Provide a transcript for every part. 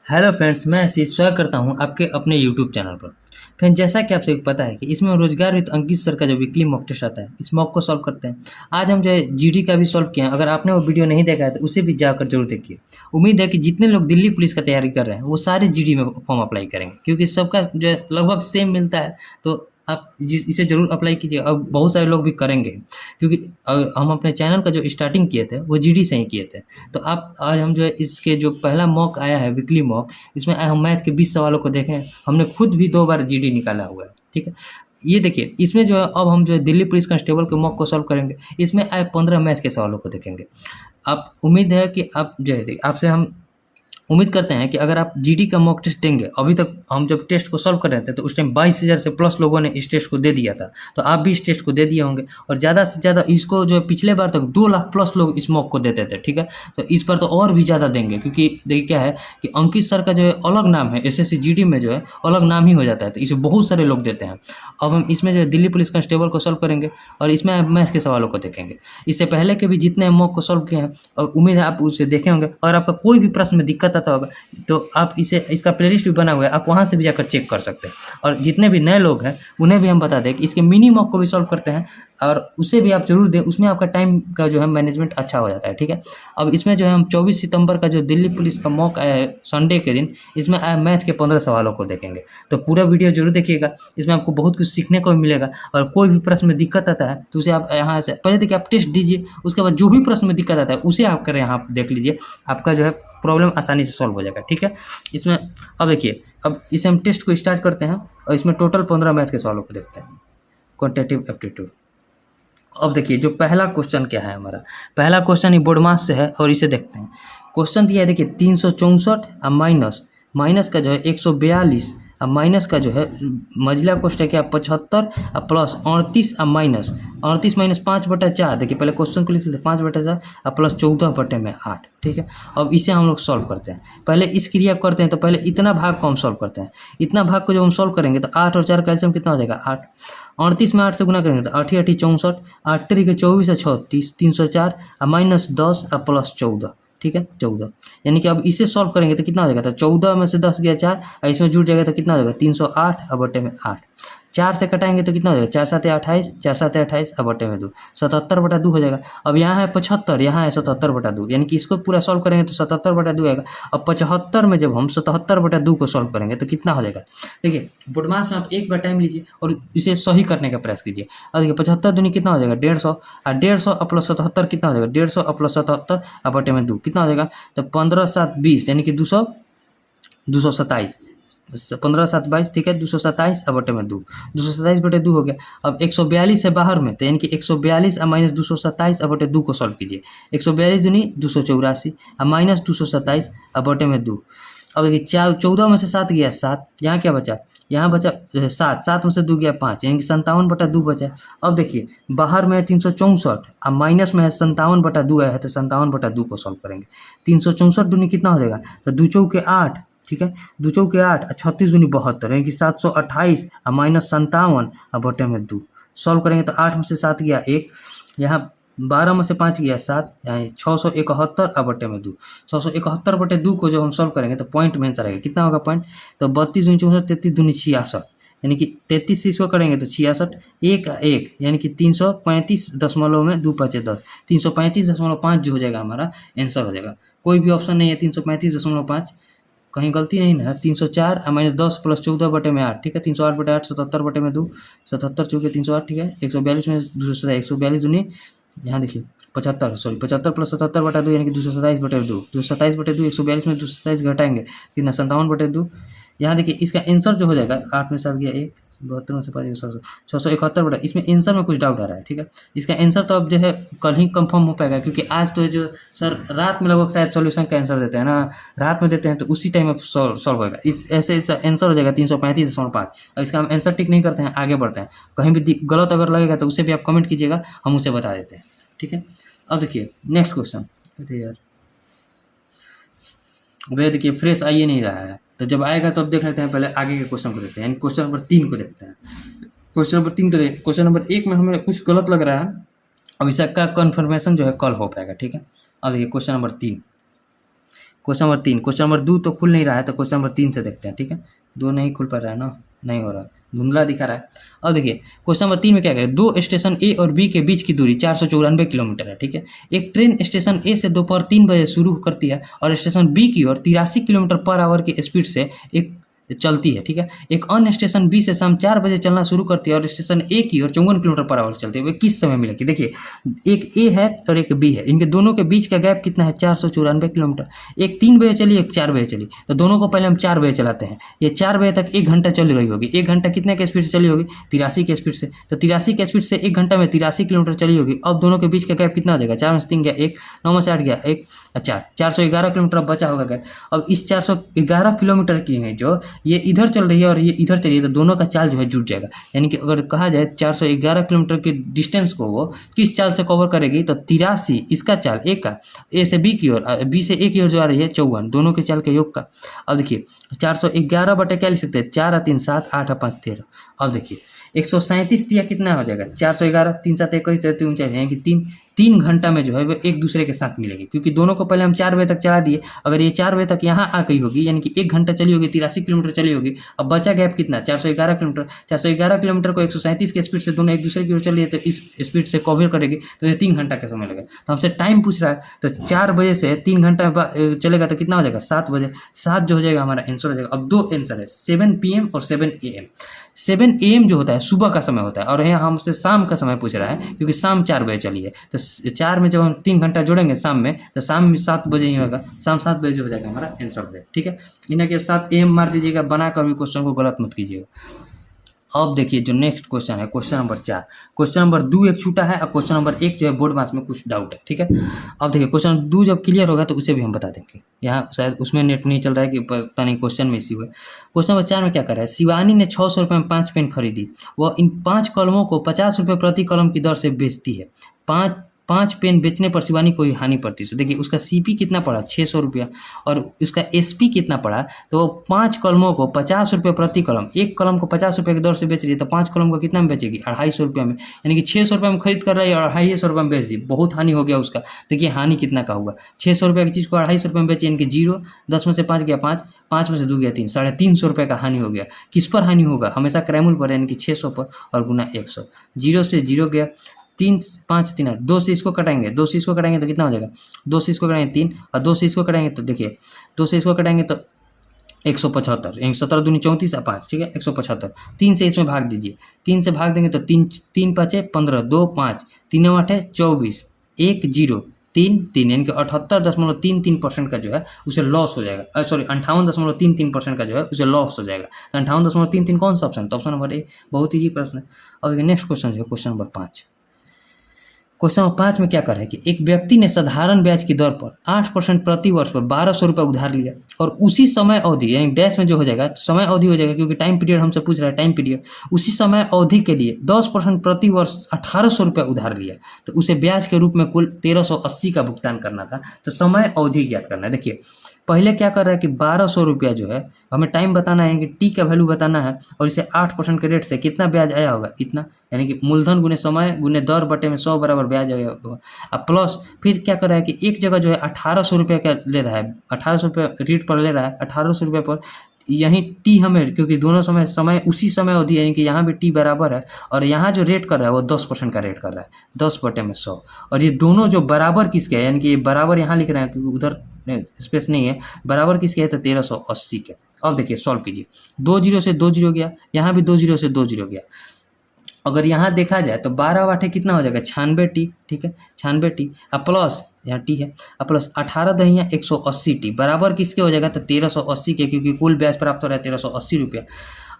Hello friends, मैं आशीष स्वागत करता हूं आपके अपने यूट्यूब चैनल पर। फ्रेंड्स, जैसा कि आप सभी को पता है कि इसमें रोजगार विद अंकित सर का जो वीकली मॉक टेस्ट आता है, इस मॉक को सॉल्व करते हैं। आज हम जो है जीडी का भी सॉल्व किए हैं। अगर आपने वो वीडियो नहीं देखा है तो उसे भी जाकर जरूर देखिए। उम्मीद है कि जितने लोग दिल्ली पुलिस का तैयारी कर रहे हैं वो सारे जीडी में फॉर्म अप्लाई करेंगे, क्योंकि सबका जो है लगभग सेम मिलता है। तो आप इसे जरूर अप्लाई कीजिए। अब बहुत सारे लोग भी करेंगे, क्योंकि हम अपने चैनल का जो स्टार्टिंग किए थे वो जीडी से ही किए थे। तो आप आज हम जो है इसके जो पहला मॉक आया है वीकली मॉक, इसमें हम मैथ के 20 सवालों को देखें। हमने खुद भी 2 बार जीडी निकाला हुआ है, ठीक है। ये देखिए, इसमें जो है अब हम जो है दिल्ली पुलिस कांस्टेबल के मॉक को सॉल्व करेंगे। इसमें आए 15 मैथ के सवालों को देखेंगे। आप उम्मीद है कि आप जो है आपसे हम उम्मीद करते हैं कि अगर आप जीडी का मॉक टेस्ट देंगे। अभी तक हम जब टेस्ट को सॉल्व कर रहे थे तो उस टाइम 22,000 से प्लस लोगों ने इस टेस्ट को दे दिया था। तो आप भी इस टेस्ट को दे दिए होंगे, और ज़्यादा से ज़्यादा इसको जो है पिछले बार तक 2 लाख प्लस लोग इस मॉक को देते थे, ठीक है। तो इस बार तो और भी ज़्यादा देंगे, क्योंकि देखिए क्या है कि अंकित सर का जो है अलग नाम है, एसएससी जीडी में जो है अलग नाम ही हो जाता है। तो इसे बहुत सारे लोग देते हैं। अब हम इसमें जो है दिल्ली पुलिस कांस्टेबल को सॉल्व करेंगे, और इसमें मैथ के सवालों को देखेंगे। इससे पहले के भी जितने मॉक को सॉल्व किए हैं, और उम्मीद है आप उसे देखे होंगे। और आपका कोई भी प्रश्न में दिक्कत आता होगा तो आप इसे इसका प्लेलिस्ट भी बना हुआ है, आप वहाँ से भी जाकर चेक कर सकते हैं। और जितने भी नए लोग हैं उन्हें भी हम बता दें कि इसके मिनी मॉक को भी सॉल्व करते हैं, और उसे भी आप जरूर दें। उसमें आपका टाइम का जो है मैनेजमेंट अच्छा हो जाता है, ठीक है। अब इसमें जो है हम 24 सितंबर का जो दिल्ली पुलिस का मॉक आया है संडे के दिन, इसमें आया मैथ के 15 सवालों को देखेंगे। तो पूरा वीडियो जरूर देखिएगा, इसमें आपको बहुत कुछ सीखने को भी मिलेगा। और कोई भी प्रश्न में दिक्कत आता है तो उसे आप यहाँ से पहले देखिए, आप टेस्ट दीजिए, उसके बाद जो भी प्रश्न में दिक्कत आता है उसे आप करें, यहाँ देख लीजिए, आपका जो है प्रॉब्लम आसानी से सॉल्व हो जाएगा, ठीक है। इसमें अब देखिए, अब इसे हम टेस्ट को स्टार्ट करते हैं, और इसमें टोटल 15 मैथ के सवालों को देखते हैं। Quantitative aptitude. अब देखिए, जो पहला क्वेश्चन क्या है हमारा, पहला क्वेश्चन ही बोर्ड मास से है, और इसे देखते हैं। क्वेश्चन दिया है, देखिए 364 और माइनस माइनस का जो है 142, और माइनस का जो है मझला क्वेश्चन क्या 75, और प्लस 38 और माइनस 38 माइनस 5/4। देखिए पहले क्वेश्चन को लिख लेते हैं, 5/4 और प्लस 14/8, ठीक है। अब इसे हम लोग सॉल्व करते हैं। पहले इस क्रिया को करते हैं, तो पहले इतना भाग को हम सॉल्व करते हैं। इतना भाग को जब हम सॉल्व करेंगे तो 8 और 4 कैल्शियम कितना हो जाएगा 8। 38 में 8 से गुना करेंगे तो 8 8 64, 8 तरीके 24 है 36, 304 और माइनस 10 और प्लस 14, ठीक है 14। यानी कि अब इसे सॉल्व करेंगे तो कितना हो जाएगा, तो 14 में से 10 गया 4, और इसमें जुड़ जाएगा तो कितना हो जाएगा 308 और बटे में 8। 4 से कटाएंगे तो कितना हो जाएगा 4 7 28, 4 7 28 और बटे में 2, 77/2 हो जाएगा। अब यहाँ है 75, यहाँ है 77/2, यानी कि इसको पूरा सॉल्व करेंगे तो 77/2 आएगा। अब 75 में जब हम 77/2 को सॉल्व करेंगे तो कितना हो जाएगा। देखिए बुडमास में आप एक बार टाइम लीजिए और इसे सही करने का प्रयास कीजिए। और देखिए 75 दूनी कितना हो जाएगा 150, और 150 और प्लस 77 कितना हो जाएगा 150 और प्लस 77 और बटे में 2 कितना हो जाएगा, तो 15 7 20, यानी कि 227, 15 7 22, ठीक है 227 और बटे में 2, 227/2 हो गया। अब 142 है बाहर में, तो यानी कि 142 और माइनस 227 और बटे 2 को सॉल्व कीजिए। 142 दूनी 284 और माइनस 227 और बटे में 2। अब देखिए 14 में से 7 गया 7, यहाँ क्या बचा, यहाँ बचा 7, 7 में से 2 गया 5, यानी कि 57/2 बचा। अब देखिए बाहर में है 364 और माइनस में है 57/2 है, तो 57/2 को सॉल्व करेंगे। 364 दूनी कितना हो जाएगा, तो 2 चौके 8, ठीक है 2 चौके 8 और 36 दूनी 72, यानी कि 728 और माइनस 57 और बटे में 2 सॉल्व करेंगे तो 8 में से 7 गया 1, यहाँ 12 में से 5 गया 7, यानी 671 और बटे में 2, 671/2 को जब हम सॉल्व करेंगे तो पॉइंट में आंसर आएगा। कितना होगा पॉइंट, तो 32 दूनी 64, 33 दूनी 66, यानी कि 33 से इसको करेंगे तो 66, 1 1, यानी कि 335.2 10, 335.5 जो हो जाएगा हमारा आंसर हो जाएगा। कोई भी ऑप्शन नहीं है 335.5, कहीं गलती नहीं ना है। 304 और माइनस 10 प्लस 14 बटे में 8, ठीक है 308/8, 77 बटे में 2, 77 चौके 308, ठीक है 142 में 242 दूनी, यहाँ देखिए 75, सॉरी 75 प्लस 77/2, यानी कि 227/2, 227/2, 142 में 227 घटाएंगे कितना 57/2। यहाँ देखिए इसका आंसर जो हो जाएगा 8 में 7 गया 1, 72 में से 5 671। इसमें आंसर में कुछ डाउट आ रहा है, ठीक है। इसका आंसर तो अब जो है कल ही कंफर्म हो पाएगा, क्योंकि आज तो जो सर रात में लगभग शायद सॉल्यूशन का आंसर देते हैं ना, रात में देते हैं, तो उसी टाइम में सॉल्व होगा। इस ऐसे इसका आंसर हो जाएगा 335.5। अब इसका हम आंसर टिक नहीं करते हैं, आगे बढ़ते हैं। कहीं भी गलत अगर लगेगा तो उसे भी आप कमेंट कीजिएगा, हम उसे बता देते हैं, ठीक है। अब देखिए नेक्स्ट क्वेश्चन, अरे यार वे देखिए फ्रेश आ ही नहीं रहा है, तो जब आएगा तो अब देख लेते हैं। पहले आगे के क्वेश्चन को देखते हैं, यानी क्वेश्चन नंबर 3 को देखते हैं। क्वेश्चन नंबर 3 को देखते, क्वेश्चन नंबर 1 में हमें कुछ गलत लग रहा है, अब इसका कन्फर्मेशन जो है कल हो पाएगा, ठीक है। अब देखिए question number 3, question number 3, question number 2 तो खुल नहीं रहा है, तो क्वेश्चन नंबर 3 से देखते हैं, ठीक है। 2 नहीं खुल पा रहा है ना, नहीं हो रहा, धुंधला दिखा रहा है। अब देखिए क्वेश्चन नंबर 3 में क्या करें, 2 स्टेशन ए और बी के बीच की दूरी 494 किलोमीटर है, ठीक है। एक ट्रेन स्टेशन ए से दोपहर 3 बजे शुरू करती है और स्टेशन बी की ओर 83 किलोमीटर पर आवर की स्पीड से एक चलती है, ठीक है। एक अन्य स्टेशन बी से शाम 4 बजे चलना शुरू करती है और स्टेशन ए की ओर 54 किलोमीटर पर आवर चलती है। वे किस समय मिलेगी? देखिए एक ए है और एक बी है, इनके दोनों के बीच का गैप कितना है? 494 किलोमीटर। एक 3 बजे चली, एक 4 बजे चली, तो दोनों को पहले हम 4 बजे चलाते हैं। ये 4 बजे तक 1 घंटा चल रही होगी। 1 घंटा कितने के स्पीड से चली होगी? 83 के स्पीड से। तो 83 के स्पीड से 1 घंटा में 83 किलोमीटर चली होगी। अब दोनों के बीच का गैप कितना हो जाएगा? 4 में से 3 गया 1, 9 में से 8 गया 1, अच्छा 411 किलोमीटर अब बचा होगा गैप। अब इस 411 किलोमीटर की है जो ये इधर चल रही है और ये इधर चली है, तो दोनों का चाल जो है जुट जाएगा। यानी कि अगर कहा जाए 411 किलोमीटर के डिस्टेंस को वो किस चाल से कवर करेगी, तो 83 इसका चाल ए का, ए से बी की ओर, बी से ए की ओर जो आ रही है 54, दोनों के चाल के योग का। अब देखिए 411 बटे क्या लिख सकते हैं? 4 और 3 7, 8 और 5 13। अब देखिए 137 दिया कितना हो जाएगा? 411, 3 7 21 33 49, यानी कि 3 घंटा में जो है वो एक दूसरे के साथ मिलेगी, क्योंकि दोनों को पहले हम 4 बजे तक चला दिए। अगर ये 4 बजे तक यहाँ आ गई होगी, यानी कि 1 घंटा चली होगी, 83 किलोमीटर चली होगी। अब बचा गैप कितना? 411 किलोमीटर। 411 किलोमीटर को 137 की स्पीड से दोनों एक दूसरे की ओर चली है, तो इस स्पीड से कवर करेगी, तो ये 3 घंटा का समय लगेगा। तो हमसे टाइम पूछ रहा है, तो 4 बजे से 3 घंटा चलेगा तो कितना हो जाएगा? 7 बजे। 7 जो हो जाएगा हमारा आंसर हो जाएगा। अब 2 आंसर है, 7 PM और 7 AM। 7 AM जो होता है सुबह का समय होता है, और यहाँ हमसे शाम का समय पूछ रहा है, क्योंकि शाम 4 बजे चली है। तो 4 में जब हम 3 घंटा जोड़ेंगे शाम में, तो शाम में 7 बजे ही होगा। शाम 7 बजे जो हो जाएगा हमारा आंसर हो जाएगा, ठीक है। इन्हें के 7 AM मार दीजिएगा, बना कर भी क्वेश्चन को गलत मत कीजिएगा। अब देखिए जो नेक्स्ट क्वेश्चन है, क्वेश्चन नंबर 4। क्वेश्चन नंबर 2 एक छूटा है और क्वेश्चन नंबर 1 जो है बोर्ड मास में कुछ डाउट है, ठीक है। अब देखिए क्वेश्चन 2 जब क्लियर होगा तो उसे भी हम बता देंगे। यहाँ शायद उसमें नेट नहीं चल रहा है कि पता नहीं क्वेश्चन में इसी हुआ। क्वेश्चन नंबर 4 में क्या कर रहा है? शिवानी ने 600 रुपये में 5 पेन खरीदी। वह इन 5 कलमों को 50 रुपये प्रति कलम की दर से बेचती है। 5 पेन बेचने पर शिवानी को हानि पड़ती है। देखिए उसका CP कितना पड़ा? 600 रुपया, और उसका SP कितना पड़ा? तो वो 5 कलमों को 50 रुपये प्रति कलम, एक कलम को 50 रुपये की दर से बेच रही है, तो 5 कलम को कितना में बेचेगी? 250 रुपये में। यानी कि 600 रुपये में खरीद कर रही है और 250 रुपये में बेच दी, बहुत हानि हो गया उसका। देखिए हानि कितना का हुआ? 600 रुपये की चीज़ को 250 रुपये में बेची, यानी कि 0, 10 में से 5 गया 5, 5 में से 2 गया 3, 350 रुपये का हानि हो गया। किस पर हानि होगा? हमेशा क्रैमुल पर, यानी कि 600 पर, और गुना 100। 0 से 0 गया, 3 5 3 8, 2 से इसको कटाएंगे, 2 से इसको कटाएंगे तो कितना हो जाएगा? 2 से इसको कटाएंगे 3, और 2 से इसको कटाएंगे तो देखिए 2 से इसको कटाएंगे तो 175, 17 दूनी 34 और 5, ठीक है 175। 3 से इसमें भाग दीजिए, 3 से भाग देंगे तो 3 5 15, 2 5, 3 8 24, 1 0 3 3, यानी कि 78.33% का जो है उसे लॉस हो जाएगा। सॉरी 58.33% का जो है उसे लॉस हो जाएगा। तो 58.33 कौन सा ऑप्शन? तो ऑप्शन नंबर ए। बहुत ईजी प्रश्न है। और नेक्स्ट क्वेश्चन जो है क्वेश्चन नंबर 5। क्वेश्चन नंबर 5 में क्या कर रहा है कि एक व्यक्ति ने साधारण ब्याज की दर पर 8% प्रति वर्ष पर 1200 रुपये उधार लिया, और उसी समय अवधि, यानी डैश में जो हो जाएगा समय अवधि हो जाएगा, क्योंकि टाइम पीरियड हमसे पूछ रहा है, टाइम पीरियड। उसी समय अवधि के लिए 10% प्रति वर्ष 1800 रुपये उधार लिया, तो उसे ब्याज के रूप में कुल 1380 का भुगतान करना था। तो समय अवधि ज्ञात करना है। देखिए पहले क्या कर रहा है कि 1200 रुपया जो है हमें टाइम बताना है, कि टी का वैल्यू बताना है, और इसे 8% के रेट से कितना ब्याज आया होगा? इतना, यानी कि मूलधन गुने समय गुने दर बटे में 100 बराबर ब्याज आया होगा। अब प्लस फिर क्या कर रहा है कि एक जगह जो है 1800 रुपये का ले रहा है, 1800 रुपये रेट पर ले रहा है, 1800 रुपये पर। यहीं टी हमें, क्योंकि दोनों समय उसी समय अवधि, यानी कि यहाँ भी टी बराबर है, और यहाँ जो रेट कर रहा है वो 10% का रेट कर रहा है, 10 बटे में 100। और ये दोनों जो बराबर किसके है, यानी कि ये बराबर यहाँ लिख रहे हैं क्योंकि उधर स्पेस नहीं है, बराबर किसके है? तो 1380 के। अब देखिए सॉल्व कीजिए, 2 0 से 2 0 गया, यहाँ भी 2 0 से 2 0 गया। अगर यहाँ देखा जाए तो 12 वाटे कितना हो जाएगा? 96 टी, ठीक है 96 टी। अब प्लस यहाँ टी है, अब प्लस 18 दहिया 180 टी, बराबर किसके हो जाएगा? तो 1380 के, क्योंकि कुल ब्याज प्राप्त हो रहा है 1380 रुपया।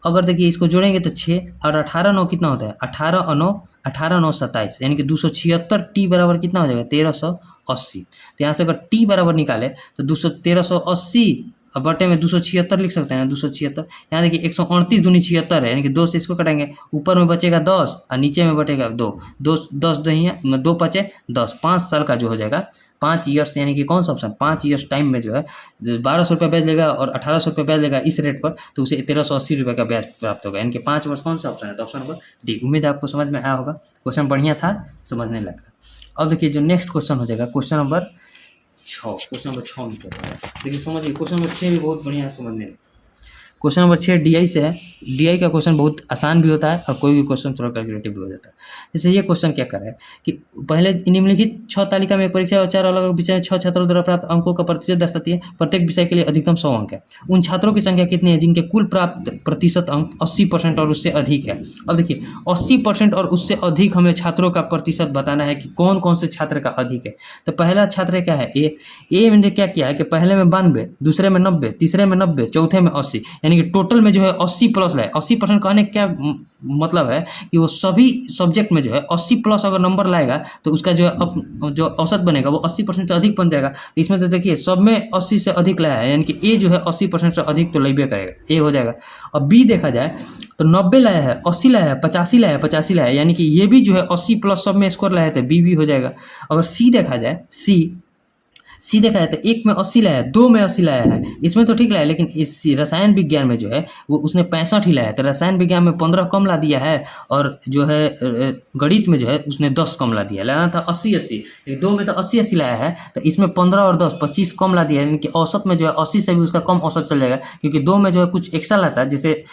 अगर देखिए इसको जोड़ेंगे तो 6 और 18 9 कितना होता है? 18 9 27, यानी कि 276 टी बराबर कितना हो जाएगा? 1380। तो यहाँ से अगर टी बराबर निकाले तो 1380 और बटे में 276 लिख सकते हैं, 276। यहाँ देखिए 138 दूनी 76 है, यानी कि 2 से इसको कटेंगे, ऊपर में बचेगा 10 और नीचे में बचेगा 2, 10 दहिया 2 5 10, 5 साल का जो हो जाएगा 5 ईयर्स, यानी कि कौन सा ऑप्शन? 5 ईयर्स टाइम में जो है 1200 रुपये ब्याज लेगा और 1800 रुपये ब्याज लेगा इस रेट पर, तो उसे 1380 रुपये का ब्याज प्राप्त होगा, यानी कि 5 वर्ष। कौन सा ऑप्शन है? तो ऑप्शन नंबर डी। उम्मीद है आपको समझ में आया होगा, क्वेश्चन बढ़िया था, समझने लगा। अब देखिए जो नेक्स्ट क्वेश्चन हो जाएगा क्वेश्चन नंबर 6, क्वेश्चन नंबर 6 में क्या है देखिए समझिए। क्वेश्चन नंबर 6 भी बहुत बढ़िया है समझने में। क्वेश्चन नंबर 6 डीआई से है। डीआई का क्वेश्चन बहुत आसान भी होता है और कोई भी क्वेश्चन थोड़ा कैलकुलेटिव भी हो जाता है। जैसे ये क्वेश्चन क्या कर रहा है कि पहले निम्नलिखित 6 तालिका में एक परीक्षा और 4 अलग अलग विषय 6 छात्रों द्वारा प्राप्त अंकों का प्रतिशत दर्शाती है। प्रत्येक विषय के लिए अधिकतम 100 अंक है। उन छात्रों की संख्या कितनी है जिनके कुल प्राप्त प्रतिशत अंक 80% और उससे अधिक है। अब देखिए 80% और उससे अधिक हमें छात्रों का प्रतिशत बताना है कि कौन कौन से छात्र का अधिक है। तो पहला छात्र क्या है ए मैंने क्या किया है कि पहले में 92, दूसरे में 90, तीसरे में 90, चौथे में 80, यानी कि टोटल में जो है 80 प्लस है। 80% कहने क्या मतलब है कि वो सभी सब्जेक्ट में जो है 80 प्लस अगर नंबर लाएगा तो उसका जो है जो औसत बनेगा वो 80% से अधिक बन जाएगा। तो इसमें तो देखिए सब में 80 से अधिक लाया है, यानी कि ए जो है 80% से अधिक तो लेबे करेगा, ए हो जाएगा। और बी देखा जाए तो 90 लाया है, 80 लाया है, 85 लाया है, 85 लाया है, यानी कि ये भी जो है 80 प्लस सब में स्कोर लाया है तो बी भी हो जाएगा। अगर सी देखा जाए, सी देखा जाए तो 1 में 80 लाया है, 2 में 80 लाया है, इसमें तो ठीक लाया है, लेकिन इस रसायन विज्ञान में जो है वो उसने 65 ही लाया है। तो रसायन विज्ञान में 15 कम ला दिया है और जो है गणित में जो है उसने 10 कम ला दिया है। लाना था 80-80, 2 में तो 80-80 लाया है तो इसमें 15 और 10 25 कम ला दिया है, यानी कि औसत में जो है 80 से भी उसका कम औसत चल जाएगा, क्योंकि 2 में जो है कुछ एक्स्ट्रा लाता है, जैसे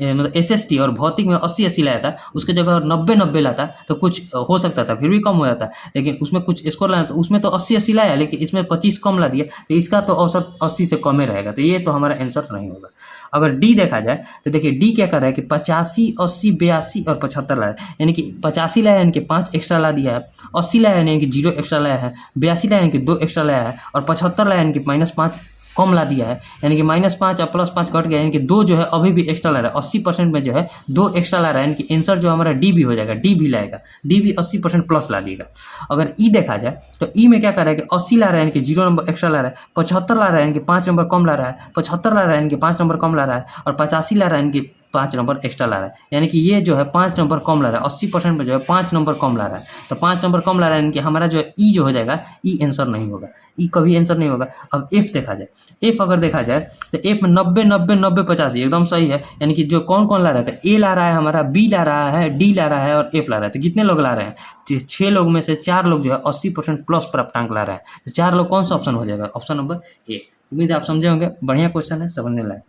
मतलब SST और भौतिक में 80-80 लाया था, उसके जगह 90-90 लाता तो कुछ हो सकता था, फिर भी कम हो जाता, लेकिन उसमें कुछ स्कोर लाया तो उसमें तो 80-80 लाया, लेकिन इसमें 25 कम ला दिया तो इसका तो औसत 80 से कम ही रहेगा। तो ये तो हमारा आंसर नहीं होगा। अगर डी देखा जाए तो देखिए डी क्या कर रहा है कि 85, 80, 82 और 75 लाया है, यानी कि 85 लाया यानी कि 5 एक्स्ट्रा ला दिया है, 80 लाया यानी कि 0 एक्स्ट्रा लाया है, 82 लाया यानी कि 2 एक्स्ट्रा लाया है और 75 लाया यानी कि -5 कम ला दिया है, यानी कि -5 और +5 कट गया, यानी कि 2 जो है अभी भी एक्स्ट्रा ला रहा है। 80% में जो है 2 एक्स्ट्रा ला रहा है, यानी कि आंसर जो हमारा डी भी हो जाएगा, डी भी लाएगा, डी भी 80% प्लस ला देगा। अगर ई देखा जाए तो ई में क्या कर रहा है कि 80 ला रहा है, यानी कि 0 नंबर एक्स्ट्रा ला रहा है, 75 ला रहा है, यानी कि 5 नंबर कम ला रहा है, 75 ला रहा है, यानी कि 5 नंबर कम ला रहा है और 85 ला रहा है, यानी कि 5 नंबर एक्स्ट्रा ला रहा है, यानी कि ये जो है 5 नंबर कम ला रहा है। 80% में जो है 5 नंबर कम ला रहा है, तो 5 नंबर कम ला रहा है, यानी कि हमारा जो है ई जो हो जाएगा, ई आंसर नहीं होगा, ई कभी आंसर नहीं होगा। अब एफ देखा जाए, एफ अगर देखा जाए तो एफ में 90 90 90 85 एकदम सही है, यानी कि जो कौन कौन ला रहा है तो ए ला रहा है हमारा, बी ला रहा है, डी ला रहा है और एफ ला रहा है। तो कितने लोग ला रहे हैं? 6 लोग में से 4 लोग जो है 80% प्लस प्राप्तांक ला रहा है। तो 4 लोग कौन सा ऑप्शन हो जाएगा? Option number A. उम्मीद है आप समझे होंगे, बढ़िया क्वेश्चन है, समझने लायक।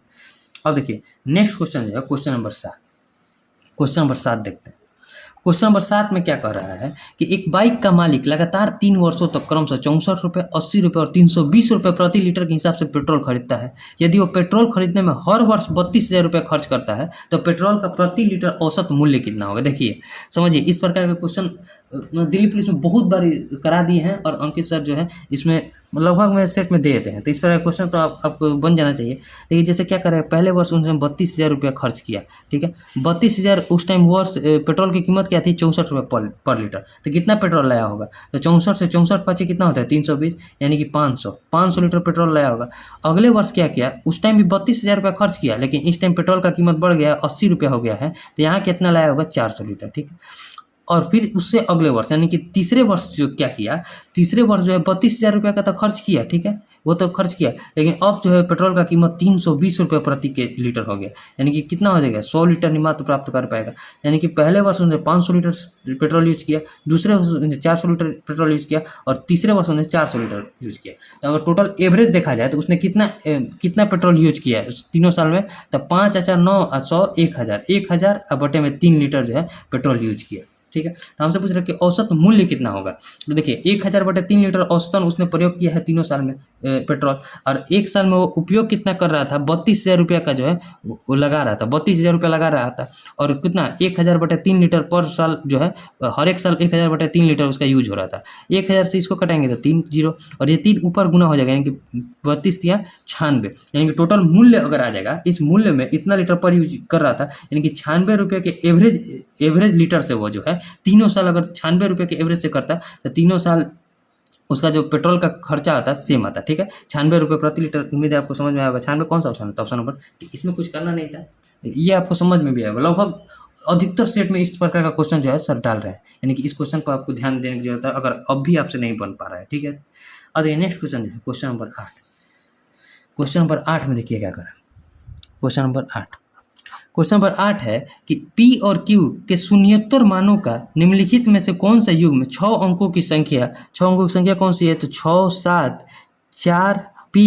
अब देखिए नेक्स्ट क्वेश्चन जो है क्वेश्चन नंबर 7। क्वेश्चन नंबर 7 देखते हैं। क्वेश्चन नंबर 7 में क्या कह रहा है कि एक बाइक का मालिक लगातार 3 वर्षों तक क्रमशः 64 रुपये, 80 रुपये और 320 रुपये प्रति लीटर के हिसाब से पेट्रोल खरीदता है। यदि वो पेट्रोल खरीदने में हर वर्ष 32,000 रुपये खर्च करता है तो पेट्रोल का प्रति लीटर औसत मूल्य कितना होगा? देखिए समझिए, इस प्रकार के क्वेश्चन दिल्ली पुलिस में बहुत बार करा दिए हैं और अंकित सर जो है इसमें लगभग में सेट में दे देते हैं। तो इस प्रकार का क्वेश्चन तो आपको बन जाना चाहिए। देखिए जैसे क्या करें, पहले वर्ष उन्होंने 32,000 रुपया खर्च किया, ठीक है। 32,000 उस टाइम वर्ष पेट्रोल की कीमत क्या थी? 64 रुपये पर लीटर। तो कितना पेट्रोल लाया होगा? तो 64 से 64 पाँच कितना होता है? 320, यानी कि 500 लीटर पेट्रोल लाया होगा। अगले वर्ष क्या किया? उस टाइम भी 32,000 रुपया खर्च किया, लेकिन इस टाइम पेट्रोल का कीमत बढ़ गया, 80 रुपया हो गया है, तो यहाँ कितना लाया होगा? 400 लीटर, ठीक है। और फिर उससे अगले वर्ष यानी कि तीसरे वर्ष जो क्या किया, तीसरे वर्ष जो है 32,000 रुपये का तो खर्च किया, ठीक है, वो तो खर्च किया, लेकिन अब जो है पेट्रोल का कीमत 320 रुपये प्रति के लीटर हो गया, यानी कि कितना हो जाएगा? 100 लीटर मात्र प्राप्त कर पाएगा। यानी कि पहले वर्ष उन्होंने 500 लीटर पेट्रोल यूज किया, दूसरे वर्ष उन्होंने 400 लीटर पेट्रोल यूज किया और तीसरे वर्ष उन्होंने 400 लीटर यूज किया। तो अगर टोटल एवरेज देखा जाए तो उसने कितना पेट्रोल यूज किया है तीनों साल में? तो 5 4 9 100 1000 बटे में 3 लीटर जो है पेट्रोल यूज किया, ठीक है। तो हमसे पूछ रहे कि औसत मूल्य कितना होगा? तो देखिए 1000 बटे 3 लीटर औसतन उसने प्रयोग किया है तीनों साल में पेट्रोल, और एक साल में वो उपयोग कितना कर रहा था? 32,000 रुपया का जो है वो लगा रहा था, 32,000 रुपया लगा रहा था। और कितना? 1000 बटे 3 लीटर पर साल जो है, हर एक साल 1000 बटे 3 लीटर उसका यूज हो रहा था। 1000 से इसको कटाएंगे तो 3 जीरो, और ये 3 ऊपर गुना हो जाएगा, यानी कि 32 या 96, यानी कि टोटल मूल्य अगर आ जाएगा, इस मूल्य में इतना लीटर पर यूज कर रहा था, यानी कि 96 रुपये के एवरेज लीटर से वो जो है तीनों साल अगर 96 रुपये के एवरेज से करता तो तीनों साल उसका जो पेट्रोल का खर्चा आता है सेम आता, ठीक है। 96 रुपये प्रति लीटर। उम्मीद है आपको समझ में आएगा। 96 कौन सा ऑप्शन है? ऑप्शन नंबर, इसमें कुछ करना नहीं था, ये आपको समझ में भी आएगा। लगभग अधिकतर स्टेट में इस प्रकार का क्वेश्चन जो है सर डाल रहे हैं, यानी कि इस क्वेश्चन पर आपको ध्यान देने की जरूरत है अगर अब भी आपसे नहीं बन पा रहा है, ठीक है। अब देखिए नेक्स्ट क्वेश्चन है क्वेश्चन नंबर 8। क्वेश्चन नंबर 8 में देखिए क्या करें। क्वेश्चन नंबर 8, क्वेश्चन नंबर 8 है कि P और Q के शून्योत्तर मानों का निम्नलिखित में से कौन सा युग्म 6 अंकों की संख्या कौन सी है? तो 6, 7, 4, P,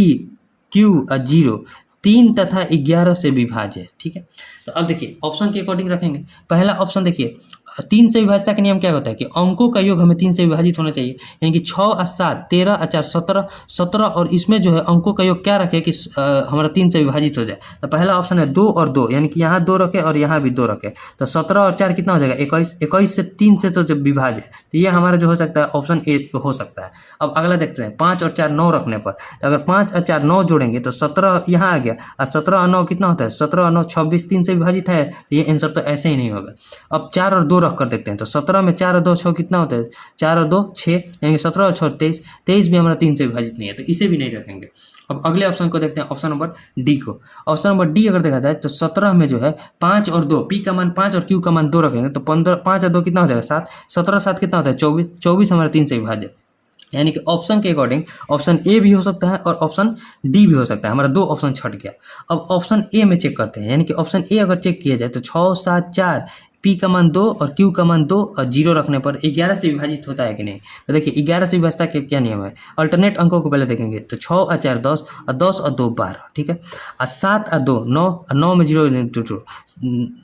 Q और 0 3 तथा 11 से विभाज्य है। ठीक है, तो अब देखिए ऑप्शन के अकॉर्डिंग रखेंगे। पहला ऑप्शन देखिए, 3 से विभाज्यता का नियम क्या होता है कि अंकों का योग हमें 3 से विभाजित होना चाहिए, यानी कि 6 और 7, 13 और 4, 17 और इसमें जो है अंकों का योग क्या रखे कि हमारा 3 से विभाजित हो जाए। तो पहला ऑप्शन है 2 और 2, यानी कि यहाँ 2 रखे और यहाँ भी 2 रखे, तो 17 और 4 कितना हो जाएगा? 21। 21 से 3 से तो जब विभाज्य है, तो ये हमारा जो हो सकता है ऑप्शन ए हो सकता है। अब अगला देखते हैं, 5 और 4 9 रखने पर, तो अगर 5 और 4 9 जोड़ेंगे तो 17 यहाँ आ गया, और 17 और 9 कितना होता है? 17 और 9 26, 3 से विभाजित है, तो ये आंसर तो ऐसे ही नहीं होगा। अब 4 और 2 रख कर देखते हैं, तो 17 में 4 और 2 6 कितना होता है? 4 और 2 6, यानी कि 17 और 6 23, 23 भी हमारा 3 से विभाजित नहीं है, तो इसे भी नहीं रखेंगे। अब अगले ऑप्शन को देखते हैं, ऑप्शन नंबर डी को। ऑप्शन नंबर डी अगर देखा जाए तो 17 में जो है 5 और 2, पी का मान 5 और क्यू का मान 2 रखेंगे, तो 15, 5 और 2 कितना हो जाएगा? 7, 17 7 कितना होता है? 24, 24 हमारा 3 से विभाज्य, यानी कि ऑप्शन के अकॉर्डिंग ऑप्शन ए भी हो सकता है और ऑप्शन डी भी हो सकता है। हमारा 2 ऑप्शन छट गया। अब ऑप्शन ए में चेक करते हैं, यानी कि ऑप्शन ए अगर चेक किया जाए तो 6 7 4, पी का मान 2 और क्यू का मान 2 और 0 रखने पर 11 से विभाजित होता है कि नहीं? तो देखिए 11 से विभाजता के क्या नियम है? अल्टरनेट अंकों को पहले देखेंगे, तो 6 और 4 10 और 10 और 2 12, ठीक है, और 7 और 2 9 और 9 में 0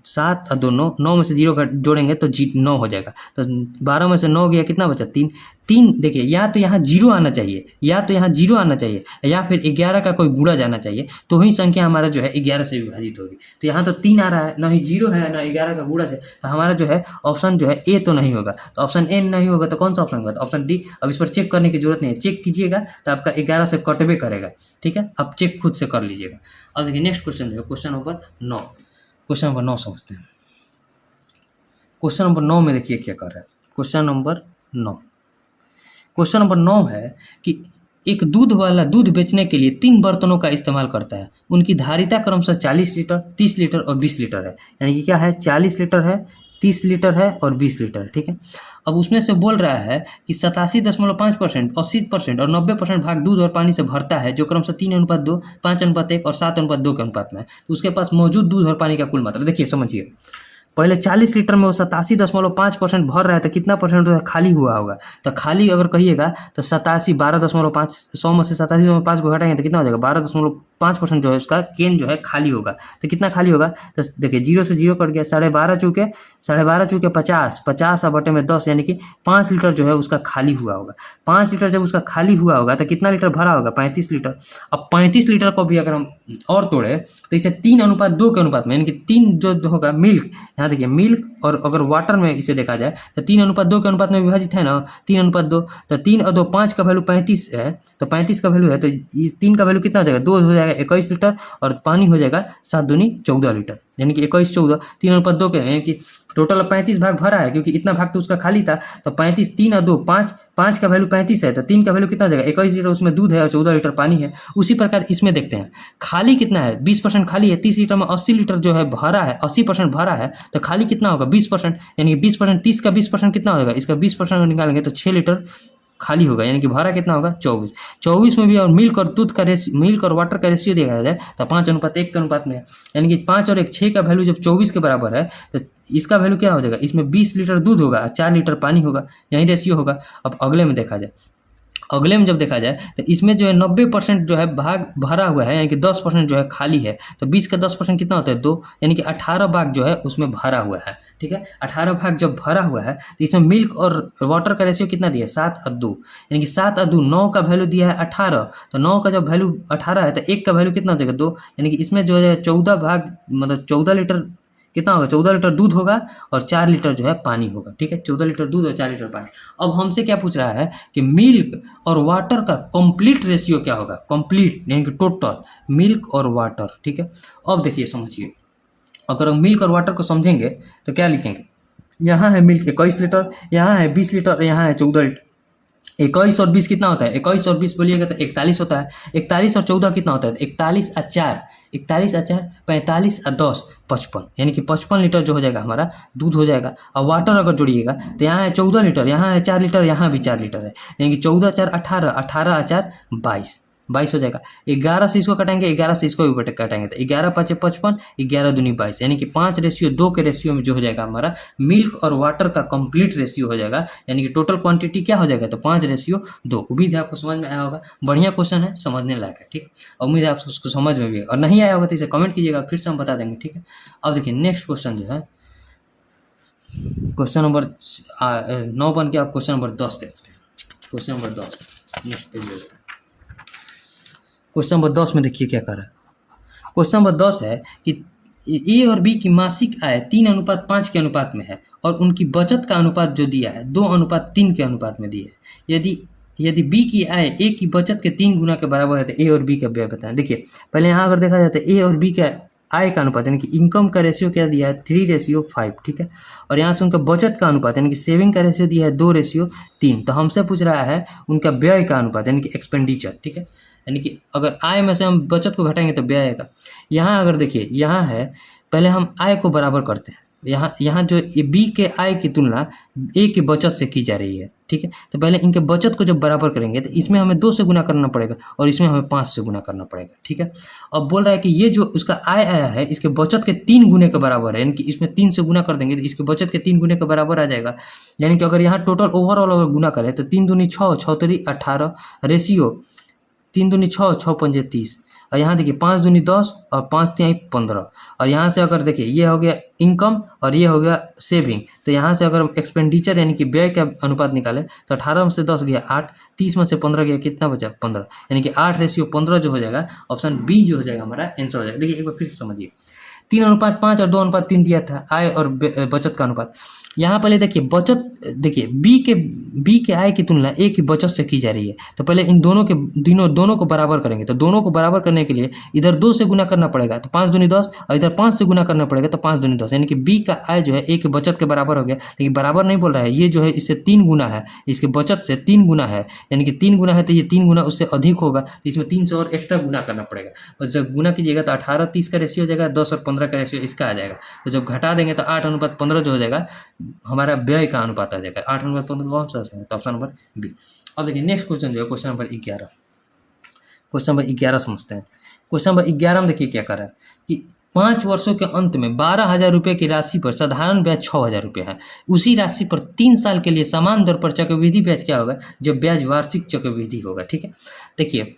7 और 2 9, 9 में से 0 जोड़ेंगे तो 9 हो जाएगा, तो 12 में से 9 गया, कितना बचा? 3। देखिए या तो यहाँ 0 आना चाहिए, या तो यहाँ 0 आना चाहिए, या फिर 11 का कोई गुणा जाना चाहिए, तो ही संख्या हमारा जो है 11 से विभाजित होगी। तो यहाँ तो 3 आ रहा है, ना ही 0 है ना 11 का गुणा है, तो हमारा जो है ऑप्शन जो है ए तो नहीं होगा। तो ऑप्शन ए नहीं होगा तो कौन सा ऑप्शन होगा? तो ऑप्शन डी। अब इस पर चेक करने की जरूरत नहीं है, चेक कीजिएगा तो आपका 11 से कटबे करेगा, ठीक है, आप चेक खुद से कर लीजिएगा। अब देखिए नेक्स्ट क्वेश्चन जो है क्वेश्चन नंबर 9। क्वेश्चन नंबर 9 समझते हैं। क्वेश्चन नंबर 9 में देखिए क्या कर रहा है। क्वेश्चन नंबर 9, क्वेश्चन नंबर 9 है कि एक दूध वाला दूध बेचने के लिए 3 बर्तनों का इस्तेमाल करता है। उनकी धारिता क्रमशः 40 लीटर, 30 लीटर और 20 लीटर है, यानी कि क्या है? 40 लीटर है, 30 लीटर है और 20 लीटर है, ठीक है। अब उसमें से बोल रहा है कि 87.5%, 80% और 90% भाग दूध और पानी से भरता है, जो क्रमशः 3:2, 5:1 और 7:2 के अनुपात में है। तो उसके पास मौजूद दूध और पानी का कुल मात्रा देखिए, समझिए। पहले 40 लीटर में वो 87.5% भर रहा है, तो कितना परसेंट तो खाली हुआ होगा? तो खाली अगर कहिएगा तो 87 12.5, 100 में से 87.5 को घटाएंगे तो कितना हो जाएगा? 12.5% जो है उसका केन जो है खाली होगा। तो कितना खाली होगा? तो देखिए 0 से 0 कट गया, 12.5 चूके 50, 50 और बटे में 10, यानी कि 5 लीटर जो है उसका खाली हुआ होगा। 5 लीटर जब उसका खाली हुआ होगा तो कितना लीटर भरा होगा? 35 लीटर। अब 35 लीटर को भी अगर हम और तोड़े तो इसे 3:2 के अनुपात में, यानी कि 3 जो होगा मिल्क, यहाँ देखिए मिल्क और अगर वाटर में इसे देखा जाए तो 3:2 के अनुपात में विभाजित है ना, 3:2, तो 3 और 2 5 का वैल्यू 35 है, तो 35 का वैल्यू है, तो इस 3 का वैल्यू कितना हो जाएगा? 2 हो जाएगा 21 लीटर, और पानी हो जाएगा 7 दूनी 14 लीटर, यानी कि 21 14 3:2 के, यानी कि टोटल 35 भाग भरा है, क्योंकि इतना भाग तो उसका खाली था। तो 35, 3 और 2 5, 5 का वैल्यू 35 है, तो 3 का वैल्यू कितना हो जाएगा? 21 लीटर, उसमें दूध है और 14 लीटर पानी है। उसी प्रकार इसमें देखते हैं खाली कितना है? 20% खाली है। 30 लीटर में 80 लीटर जो है भरा है, 80% भरा है, तो खाली कितना होगा? 20%, यानी कि 20%, 30 का 20% कितना होगा? इसका 20% निकालेंगे तो 6 लीटर खाली होगा, यानी कि भरा कितना होगा? 24। 24 में भी और मिल्क और दूध का मिल्क और वाटर का रेशियो देखा जाए तो 5:1 के अनुपात में है, यानी कि 5 और 1 6 का वैल्यू जब 24 के बराबर है तो इसका वैल्यू क्या हो जाएगा? इसमें 20 लीटर दूध होगा, 4 लीटर पानी होगा, यही रेशियो होगा। अब अगले में देखा जाए, अगले में जब देखा जाए तो इसमें जो है 90% जो है भाग भरा हुआ है, यानी कि 10% जो है खाली है। तो 20 का 10% कितना होता है? 2, यानी कि 18 भाग जो है उसमें भरा हुआ है, ठीक है। 18 भाग जब भरा हुआ है तो इसमें मिल्क और वाटर का रेशियो कितना दिया है? 7 और 2, यानी कि 7 और 2, 9 का वैल्यू दिया है 18, तो 9 का जब वैल्यू 18 है तो 1 का वैल्यू कितना हो जाएगा? 2, यानी कि इसमें जो है 14 भाग, मतलब 14 लीटर कितना होगा? 14 लीटर दूध होगा और 4 लीटर जो है पानी होगा, ठीक है। 14 लीटर दूध और 4 लीटर पानी। अब हमसे क्या पूछ रहा है कि मिल्क और वाटर का कंप्लीट रेशियो क्या होगा? कंप्लीट यानी कि टोटल मिल्क और वाटर, ठीक है। अब देखिए समझिए, अगर हम मिल्क और वाटर को समझेंगे तो क्या लिखेंगे? यहाँ है मिल्क 21 लीटर, यहाँ है 20 लीटर, यहाँ है 14 लीटर। 21 और 20 कितना होता है? 21 और 20 बोलिएगा तो 41 होता है। 41 और 14 कितना होता है? 41 और 4, 45 और 10 55, यानी कि 55 लीटर जो हो जाएगा हमारा दूध हो जाएगा। और वाटर अगर जोड़िएगा तो यहाँ है 14 लीटर, यहाँ है 4 लीटर, यहाँ भी 4 लीटर है, यानी कि 14 4 18, 18 और 4 22, 22 हो जाएगा। 11 से इसको कटाएंगे, 11 से इसको भी कटाएंगे तो 11 5 55, 11 दूनी 22, यानी कि 5:2 के रेशियो में जो हो जाएगा हमारा मिल्क और वाटर का कंप्लीट रेशियो हो जाएगा, यानी कि टोटल क्वांटिटी क्या हो जाएगा तो 5:2। उम्मीद है आपको समझ में आया होगा। बढ़िया क्वेश्चन है, समझने लायक है, ठीक है। उम्मीद है आपको उसको समझ में भी, और नहीं आया होगा तो इसे कमेंट कीजिएगा, फिर से हम बता देंगे, ठीक है। अब देखिए नेक्स्ट क्वेश्चन जो है, क्वेश्चन नंबर 9 बन के आप क्वेश्चन नंबर 10 देखते हैं। क्वेश्चन नंबर 10 नेक्स्ट पेज में, क्वेश्चन नंबर 10 में देखिए क्या कर रहा है। क्वेश्चन नंबर 10 है कि ए और बी की मासिक आय 3:5 के अनुपात में है और उनकी बचत का अनुपात जो दिया है 2:3 के अनुपात में दिया है। यदि बी की आय ए की बचत के 3 गुना के बराबर है तो ए और बी का व्यय बताएं। देखिए पहले यहाँ अगर देखा जाए तो ए और बी का आय का अनुपात यानी कि इनकम का रेशियो क्या दिया है 3:5, ठीक है। और यहाँ से उनका बचत का अनुपात यानी कि सेविंग का रेशियो दिया है 2:3। तो हमसे पूछ रहा है उनका व्यय का अनुपात यानी कि एक्सपेंडिचर, ठीक है। यानी कि अगर आय में से हम बचत को घटाएंगे तो व्यय आएगा। यहाँ अगर देखिए यहाँ है, पहले हम आय को बराबर करते हैं। यहाँ जो बी के आय की तुलना ए की बचत से की जा रही है, ठीक है। तो पहले इनके बचत को जब बराबर करेंगे तो इसमें हमें 2 से गुना करना पड़ेगा और इसमें हमें 5 से गुना करना पड़ेगा, ठीक है। अब बोल रहा है कि ये जो उसका आय आया है इसके बचत के 3 गुने के बराबर है, यानी कि इसमें 3 से गुना कर देंगे तो इसके बचत के 3 गुने के बराबर आ जाएगा। यानी कि अगर यहाँ टोटल ओवरऑल अगर गुना करें तो 3 दूनी 6, 6 3 18 रेशियो 3 दूनी 6, 6 पंजे 30, और यहाँ देखिए 5 दूनी 10 और 5 3 15। और यहाँ से अगर देखिए ये हो गया इनकम और ये हो गया सेविंग, तो यहाँ से अगर हम एक्सपेंडिचर यानी कि व्यय का अनुपात निकालें तो 18 में से 10 गया 8, 30 में से 15 गया कितना बचा 15, यानी कि 8:15 जो हो जाएगा ऑप्शन बी जो हो जाएगा हमारा आंसर हो जाएगा। देखिए एक बार फिर से समझिए, 3:5 और 2:3 दिया था आय और बचत का अनुपात। यहाँ पहले देखिए बचत, देखिए बी के आय की तुलना ए की बचत से की जा रही है, तो पहले इन दोनों को बराबर करेंगे। तो दोनों को बराबर करने के लिए इधर 2 से गुना करना पड़ेगा तो 5 दूनी 10, और इधर 5 से गुना करना पड़ेगा तो 5 दूनी 10, यानी कि बी का आय जो है ए की बचत के बराबर हो गया। लेकिन बराबर नहीं बोल रहा है, ये जो है इससे 3 गुना है, इसके बचत से 3 गुना है, यानी कि 3 गुना है तो ये 3 गुना उससे अधिक होगा, तो इसमें 3 से और एक्स्ट्रा गुना करना पड़ेगा। बस जब गुना कीजिएगा तो 18:30 का रेशियो हो जाएगा, 10 और 15 का रेशियो इसका आ जाएगा। तो जब घटा देंगे तो 8:15 जो हो जाएगा हमारा व्यय का अनुपात आ जाएगा। 8:15 कौन सा है तो ऑप्शन नंबर बी। अब देखिए नेक्स्ट क्वेश्चन जो है क्वेश्चन नंबर 11। क्वेश्चन नंबर 11 समझते हैं। क्वेश्चन नंबर 11 में देखिए क्या कर रहा है कि 5 वर्षों के अंत में 12,000 रुपये की राशि पर साधारण ब्याज 6,000 रुपये है। उसी राशि पर 3 साल के लिए समान दर पर चक्रवृद्धि ब्याज क्या होगा जब ब्याज वार्षिक चक्रवृद्धि होगा, ठीक है। देखिए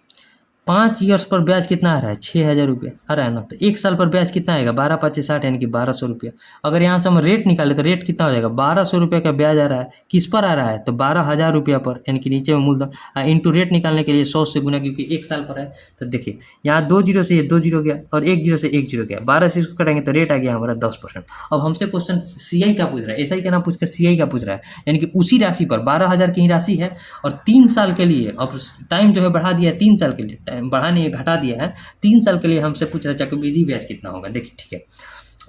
5 ईयर्स पर ब्याज कितना आ रहा है 6,000 रुपये आ रहा है ना, तो 1 साल पर ब्याज कितना आएगा 12 5 60 यानी कि 1200 रुपये। अगर यहाँ से हम रेट निकाले तो रेट कितना हो जाएगा 1200 रुपये का ब्याज आ रहा है, किस पर आ रहा है तो 12,000 रुपया पर, यानी कि नीचे में मूलधन इंटू रेट निकालने के लिए 100 से गुना, क्योंकि 1 साल पर है। तो देखिए यहाँ 2 जीरो से ये 2 जीरो गया और 1 जीरो से 1 जीरो गया, 12 से इसको कटेंगे तो रेट आ गया हमारा 10%। अब हमसे क्वेश्चन CI का पूछ रहा है, SI का ना पूछ कर CI का पूछ रहा है, यानी कि उसी राशि पर 12,000 की ही राशि है और 3 साल के लिए, अब टाइम जो है बढ़ा दिया है 3 साल के लिए, टाइम बढ़ा नहीं है घटा दिया है, 3 साल के लिए हमसे पूछ रहा है चक्रवृद्धि ब्याज कितना होगा। देखिए ठीक है,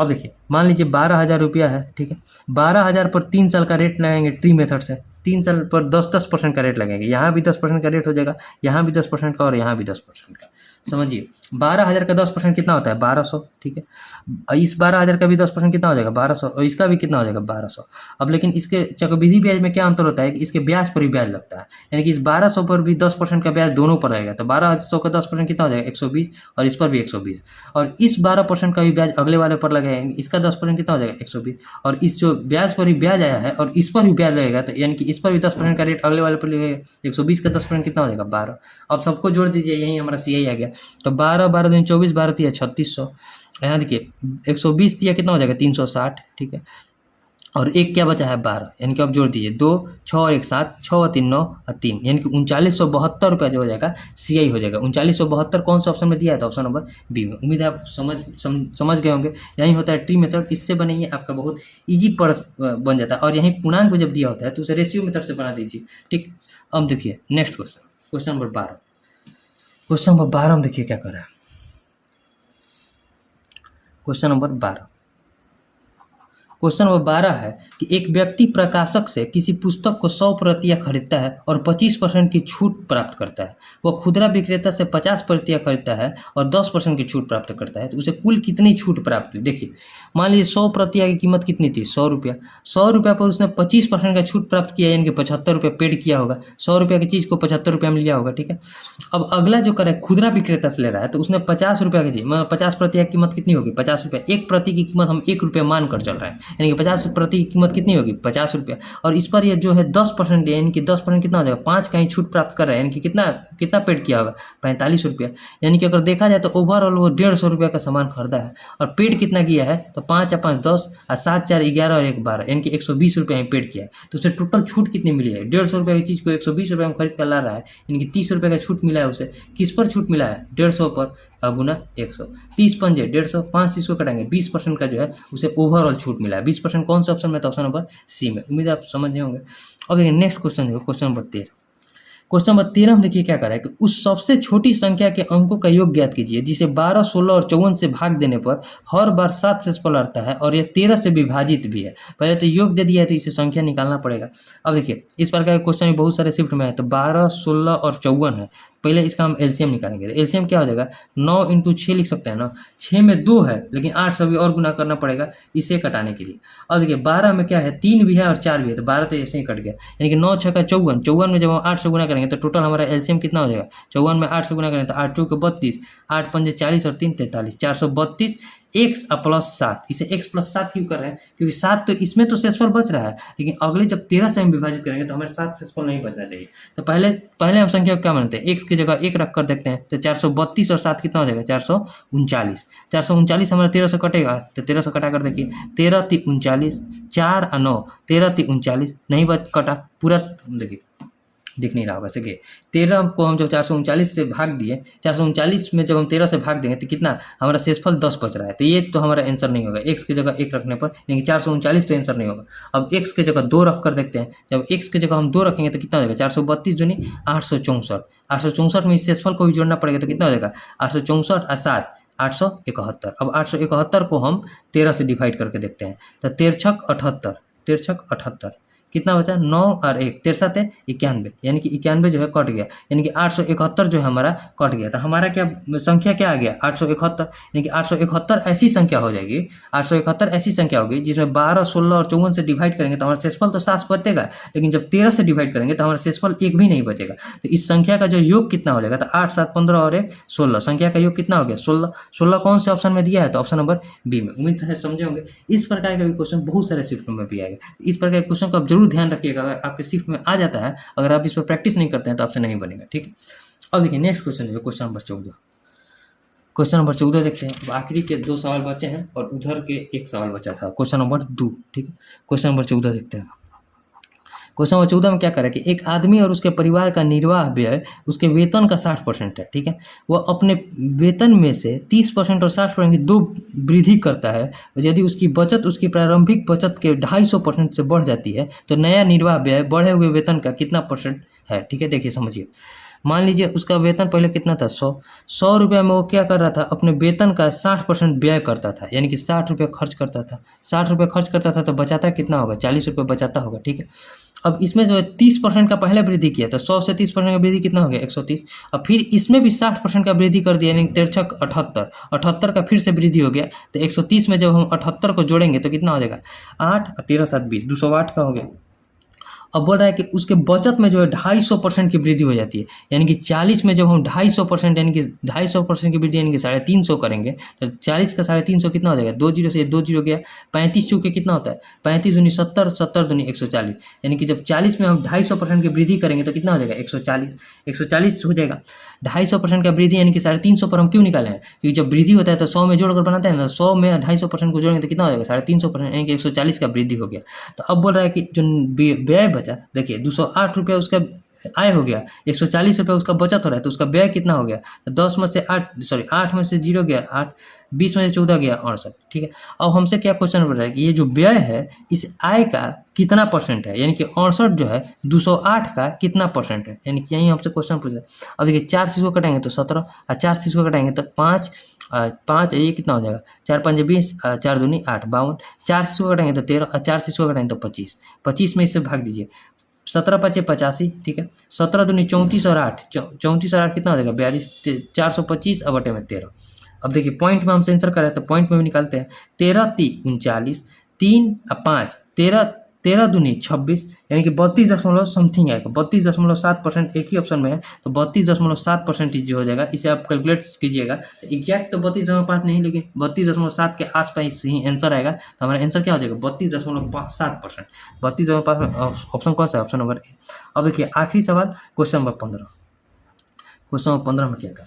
अब देखिए मान लीजिए 12,000 रुपया है, ठीक है। 12,000 पर 3 साल का रेट लगाएंगे ट्री मेथड से, 3 साल पर 10% का रेट लगेंगे, यहाँ भी 10% का रेट हो जाएगा, यहाँ भी 10% का और यहाँ भी 10% का। समझिए 12,000 का 10% कितना होता है 1200, ठीक है। और इस 12,000 का भी 10% कितना हो जाएगा 1200 और इसका भी कितना हो जाएगा 1200। अब लेकिन इसके चक्रवृद्धि ब्याज में क्या अंतर होता है कि इसके ब्याज पर ही ब्याज लगता है, यानी कि इस 1200 पर भी 10% का ब्याज दोनों पर रहेगा, तो 1200 का 10% कितना हो जाएगा 120 और इस पर भी 120, और इस 12% का भी ब्याज अगले वाले पर लगेगा, इसका 10% कितना हो जाएगा 120, और इस जो ब्याज पर ही ब्याज आया है और इस पर भी ब्याज लगेगा, तो यानी कि इस पर भी 10% का रेट अगले वाले पर लगेगा, 120 का 10% कितना हो जाएगा 12। अब सबको जोड़ दीजिए, यही हमारा CI आ गया। तो 12 12 दिन 24, 12 दिया 3600, यहाँ देखिए 120 दिया कितना हो जाएगा 360, ठीक है। और एक क्या बचा है 12, यानी कि अब जोड़ दीजिए 2 6 और 1 7, 6 और 3 9 और 3, यानी कि 3972 रुपया जो हो जाएगा CI हो जाएगा। 3972 कौन सा ऑप्शन में दिया है तो ऑप्शन नंबर बी में। उम्मीद है आप समझ गए होंगे। यही होता है ट्री मेथड, इससे बनाइए आपका बहुत ईजी बन जाता है, और यहीं पूर्णांक में जब दिया होता है तो उसे रेशियो मेथड से बना दीजिए, ठीक। अब देखिए next question number 12। Question number 12 में देखिए क्या कर रहा है। क्वेश्चन नंबर 12 क्वेश्चन नंबर 12 है कि एक व्यक्ति प्रकाशक से किसी पुस्तक को 100 प्रतियां खरीदता है और 25% की छूट प्राप्त करता है। वह खुदरा विक्रेता से 50 प्रतियां खरीदता है और 10% की छूट प्राप्त करता है, तो उसे कुल कितनी छूट प्राप्त हुई? देखिए, मान लीजिए 100 प्रतियां की कीमत कितनी थी? 100 रुपया। 100 रुपया पर उसने 25% का छूट प्राप्त किया, यानी कि 75 रुपये पेड किया होगा। 100 रुपये की चीज़ को 75 रुपये में लिया होगा, ठीक है। अब अगला जो करे खुदरा विक्रेता से ले रहा है, तो उसने 50 रुपये की चीज़, मतलब 50 प्रतियां की कीमत कितनी होगी? 50 रुपये। एक प्रति की कीमत हम 1 रुपये मान कर चल रहे हैं, यानी कि 50 प्रति की कीमत कितनी होगी? 50 रुपया। और इस पर ये जो है 10%, यानी कि 10% कितना हो जाएगा? 5 का ही छूट प्राप्त कर रहा है, यानी कि कितना कितना पेड किया होगा? 45 रुपया। यानी कि अगर देखा जाए तो ओवरऑल वो 150 रुपये का सामान खरीदा है। और पेड कितना किया है? तो 5 या 5 10 और 7 4 11 और 1 12, यानी कि 120 रुपये ही पेड किया है। तो उसे टोटल छूट कितनी मिली है? 150 रुपये की चीज़ को 120 रुपये में खरीद कर ला रहा है, यानी कि 30 रुपये का छूट मिला है उसे। किस पर छूट मिला है? 150 पर गुना 100, 30 पंजे 150, 5 इसको कटाएंगे, 20% का जो है उसे ओवरऑल छूट मिला है। 20% कौन सा ऑप्शन में? तो ऑप्शन नंबर सी में। उम्मीद है आप समझ गए होंगे। अब देखिए नेक्स्ट क्वेश्चन जो है क्वेश्चन नंबर 13। क्वेश्चन नंबर 13 में देखिए क्या कर रहा है कि उस सबसे छोटी संख्या के अंकों का योग ज्ञात कीजिए जिसे 12, 16 और 54 से भाग देने पर हर बार 7 से सफल आता है और यह 13 से विभाजित भी है। पहले तो योग दे दिया है, तो इसे संख्या निकालना पड़ेगा। अब देखिए इस प्रकार के क्वेश्चन बहुत सारे शिफ्ट में है, तो 12, 16 और 54 है। पहले इसका हम एलसीएम निकालेंगे। एलसीएम क्या हो जाएगा? 9 × 6 लिख सकते हैं ना। 6 में 2 है, लेकिन 8 से भी और गुना करना पड़ेगा इसे कटाने के लिए। और देखिए 12 में क्या है? 3 भी है और 4 भी है, तो 12 तो ऐसे ही कट गया, यानी कि 9 6 का 54। 54 में जब हम 8 से गुना करेंगे तो टोटल हमारा एलसीएम कितना हो जाएगा? 54 में 8 से गुना करेंगे तो 8 चौके 32, 8 पंजे 40 और 3 43, 432 x प्लस 7। इसे x प्लस 7 क्यों कर रहे हैं? क्योंकि 7 तो इसमें तो शेषफल बच रहा है, लेकिन अगले जब 13 से हम विभाजित करेंगे तो हमें 7 शेषफल नहीं बचना चाहिए। तो पहले हम संख्या को क्या मानते हैं? x की जगह 1 रख कर देखते हैं, तो 432 और 7 कितना हो जाएगा? 439। 439 हमारा 13 से कटेगा, तो 13 से कटा कर देखिए, 13 × 39, 4 और 9, 13 × 39 नहीं बच कटा पूरा। देखिए दिख नहीं रहा होगा, देखिए 13 को हम जब 439 से भाग दिए, 439 में जब हम 13 से भाग देंगे तो कितना हमारा शेषफल 10 बच रहा है, तो ये तो हमारा आंसर नहीं होगा। x की जगह 1 रखने पर, यानी 439 तो आंसर नहीं होगा। अब x की जगह 2 रख कर देखते हैं, जब x की जगह हम 2 रखेंगे तो कितना हो जाएगा? 432 दूनी 864, 864 में इस शेषफल को भी जोड़ना पड़ेगा, तो कितना हो जाएगा? 864 और 7 871। अब 871 को हम 13 से डिवाइड करके देखते हैं, तो 13 छक 78, 13 छक 78 कितना बचा? 9 और 1 13 91, यानी कि 91 जो है कट गया, यानी कि 871 जो है हमारा कट गया। तो हमारा क्या संख्या क्या आ गया? 871, यानी कि 871 ऐसी संख्या हो जाएगी, 871 ऐसी संख्या होगी जिसमें 12, 16 और 54 से डिवाइड करेंगे तो हमारा शेषफल तो 7 बचेगा, लेकिन जब 13 से डिवाइड करेंगे तो हमारा शेषफल 1 भी नहीं बचेगा। तो इस संख्या का जो योग कितना हो जाएगा? तो 8 7 15 और 1 16, संख्या का योग कितना हो गया? 16। 16 कौन से ऑप्शन में दिया है? तो ऑप्शन नंबर बी में। उम्मीद है समझे होंगे। इस प्रकार का भी क्वेश्चन बहुत सारे शिफ्ट में भी आएगा, इस प्रकार के क्वेश्चन को आप जरूर ध्यान रखिएगा। अगर आपके शिफ्ट में आ जाता है, अगर आप इस पर प्रैक्टिस नहीं करते हैं तो आपसे नहीं बनेगा, ठीक है। अब देखिए नेक्स्ट क्वेश्चन जो है क्वेश्चन नंबर 14। क्वेश्चन नंबर 14 देखते हैं। अब आखिरी के 2 सवाल बचे हैं और उधर के 1 सवाल बचा था, क्वेश्चन नंबर 2, ठीक है। क्वेश्चन नंबर 14 देखते हैं। क्वेश्चन नंबर 14 में क्या करें कि एक आदमी और उसके परिवार का निर्वाह व्यय उसके वेतन का 60% है, ठीक है। वह अपने वेतन में से 30% और 60% की 2 वृद्धि करता है। यदि उसकी बचत उसकी प्रारंभिक बचत के 250% से बढ़ जाती है तो नया निर्वाह व्यय बढ़े हुए वेतन का कितना परसेंट है, ठीक है। देखिए समझिए, मान लीजिए उसका वेतन पहले कितना था? 100 रुपये में वो क्या कर रहा था? अपने वेतन का 60% व्यय करता था, यानी कि 60 रुपये खर्च करता था। 60 रुपये खर्च करता था तो बचाता कितना होगा? 40 रुपये बचाता होगा, ठीक है। अब इसमें जो है 30% का पहले वृद्धि किया, तो 100 से 30% का वृद्धि कितना हो गया? 130। अब फिर इसमें भी 60% का वृद्धि कर दिया, यानी 13 78, 78 का फिर से वृद्धि हो गया। तो 130 में जब हम 78 को जोड़ेंगे तो कितना हो जाएगा? 8 और 13 7 20, 208 का हो गया। अब बोल रहा है कि उसके बचत में जो है 250% की वृद्धि हो जाती है, यानी कि 40 में जब हम 250% यानी कि 250% की वृद्धि यानी कि 350 करेंगे तो 40 का 350 कितना हो जाएगा? 2 जीरो से 2 जीरो गया, 35 चूके कितना होता है? 35 दूनी 70, 70 दूनी 140, यानी कि जब 40 में हम 250% की वृद्धि करेंगे तो कितना हो जाएगा? 140, 140 हो जाएगा। 250% का वृद्धि यानी कि 350 पर हम क्यों निकाले हैं? क्योंकि जब वृद्धि होता है तो 100 में जोड़कर बनाते हैं ना, 100 में 250% को जोड़ेंगे तो कितना हो जाएगा? 350%, यानी कि 140 का वृद्धि हो गया। तो अब बोल रहा है कि जो व्यय बचा, देखिए 208 रुपये उसका आय हो गया, 140 रुपये उसका बचत हो रहा है, तो उसका व्यय कितना हो गया, तो 10 में से 8 में से 0 गया 8, 20 में से 14 गया 68, ठीक है। अब हमसे क्या क्वेश्चन पूछ रहा है कि ये जो व्यय है इस आय का कितना परसेंट है, यानी कि 68 जो है 208 का कितना परसेंट है, यानी कि यही हमसे क्वेश्चन पूछ रहा है। अब देखिए 4 से इसको कटाएंगे तो 17, और 4 से इसको कटाएंगे तो 5, 5 ये कितना हो जाएगा, 4 5 20, 4 दूनी 8 52, 4 से इसको कटाएंगे तो 13, और 4 से इसको कटाएंगे तो 25, 25 में इससे भाग दीजिए, 17 5 85, ठीक है, 17 दूनी 34 और 8, 34 और 8 कितना हो जाएगा 42, 425 अब बटे में 13। अब देखिए पॉइंट में हमसे आंसर करा है तो पॉइंट में भी निकालते हैं, 13 3 39, 3 और 5 13, 13 दूनी 26, यानी कि 32 दशमलव समथिंग आएगा, 32.7% एक ही ऑप्शन में है, तो 32.7% जो हो जाएगा, इसे आप कैलकुलेट कीजिएगा। एग्जैक्ट तो 32.5 नहीं, लेकिन 32.7 के आसपास ही आंसर आएगा, तो हमारा आंसर क्या हो जाएगा 32.7%। 32.5 ऑप्शन कौन सा है, ऑप्शन नंबर ए। अब देखिए आखिरी सवाल क्वेश्चन नंबर 15। क्वेश्चन नंबर 15 में क्या कर,